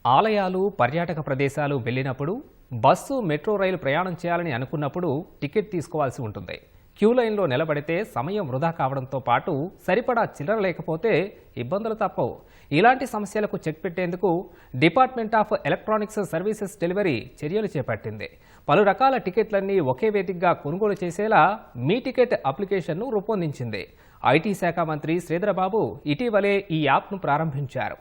ఆలయాలు, పర్యాటక ప్రదేశాలు వెళ్ళినప్పుడు బస్సు, మెట్రో రైలు ప్రయాణం చేయాలని అనుకున్నప్పుడు టికెట్ తీసుకోవాల్సి ఉంటుంది. క్యూ లైన్లో నిలబడితే సమయం వృధా కావడంతో పాటు సరిపడా చిల్లర లేకపోతే ఇబ్బందులు తప్పవు. ఇలాంటి సమస్యలకు చెక్ పెట్టేందుకు department of electronics services delivery చర్యలు చేపట్టింది. పలు రకాల టికెట్లన్నీ ఒకే వేదికగా కొనుగోలు చేసేలా మీ టికెట్ అప్లికేషన్ను రూపొందించింది. ఐటీ శాఖ మంత్రి శ్రీధరబాబు ఇటీవలే ఈ యాప్ను ప్రారంభించారు.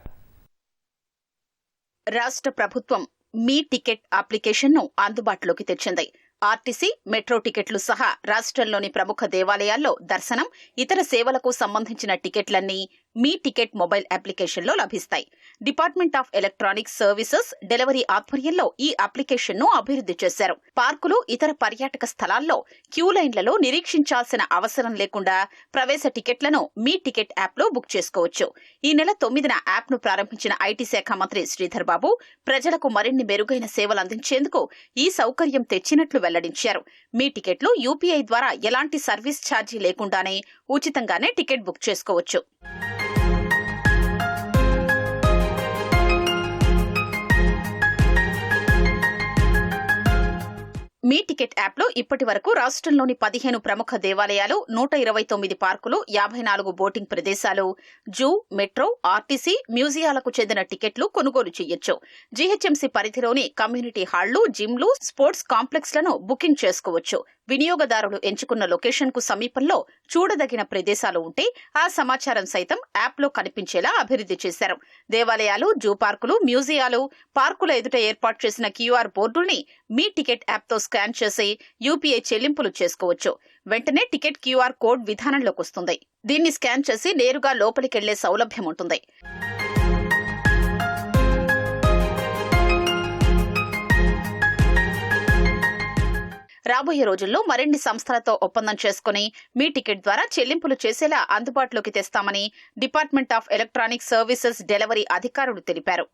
రాష్ట్ర ప్రభుత్వం మీ టికెట్ అప్లికేషన్ను అందుబాటులోకి తెచ్చింది. ఆర్టీసీ, మెట్రో టికెట్లు సహా రాష్ట్రంలోని ప్రముఖ దేవాలయాల్లో దర్శనం, ఇతర సేవలకు సంబంధించిన టికెట్లన్నీ మీ టికెట్ మొబైల్ అప్లికేషన్లో లభిస్తాయి. Department of electronics services delivery ఆధ్వర్యంలో ఈ అప్లికేషన్ను అభివృద్ధి చేశారు. పార్కులు, ఇతర పర్యాటక స్థలాల్లో క్యూ లైన్లలో నిరీక్షించాల్సిన అవసరం లేకుండా ప్రవేశ టికెట్లను మీ టికెట్ యాప్లో బుక్ చేసుకోవచ్చు. ఈ నెల 9న యాప్ను ప్రారంభించిన ఐటీ శాఖ మంత్రి శ్రీధర్బాబు ప్రజలకు మరిన్ని మెరుగైన సేవలు అందించేందుకు ఈ సౌకర్యం తెచ్చినట్లు వెల్లడించారు. మీ టికెట్లు యూపీఐ ద్వారా ఎలాంటి సర్వీస్ ఛార్జీ లేకుండానే ఉచితంగానే టికెట్ బుక్ చేసుకోవచ్చు. మీ టికెట్ యాప్లో ఇప్పటి వరకు రాష్ట్రంలోని 15 ప్రముఖ దేవాలయాలు, 129 పార్కులు, 54 బోటింగ్ ప్రదేశాలు, జూ, మెట్రో, ఆర్టీసీ, మ్యూజియాలకు చెందిన టికెట్లు కొనుగోలు చేయొచ్చు. జీహెచ్ఎంసీ పరిధిలోని కమ్యూనిటీ హాళ్లు, జిమ్లు, స్పోర్ట్స్ కాంప్లెక్స్లను బుకింగ్ చేసుకోవచ్చు. వినియోగదారులు ఎంచుకున్న లొకేషన్కు సమీపంలో చూడదగిన ప్రదేశాలు ఉంటే ఆ సమాచారం సైతం యాప్లో కనిపించేలా అభివృద్ధి చేశారు. దేవాలయాలు, జూ పార్కులు, మ్యూజియాలు, పార్కుల ఎదుట ఏర్పాటు చేసిన క్యూఆర్ బోర్డుల్ని మీ టికెట్ యాప్తో స్కాన్ చేసి యూపీఐ చెల్లింపులు చేసుకోవచ్చు. వెంటనే టికెట్ క్యూఆర్ కోడ్ విధానంలోకి వస్తుంది. దీన్ని స్కాన్ చేసి నేరుగా లోపలికెళ్లే సౌలభ్యం ఉంటుంది. రాబోయే రోజుల్లో మరిన్ని సంస్థలతో ఒప్పందం చేసుకుని మీ టికెట్ ద్వారా చెల్లింపులు చేసేలా అందుబాటులోకి తెస్తామని department of electronics services delivery అధికారులు తెలిపారు.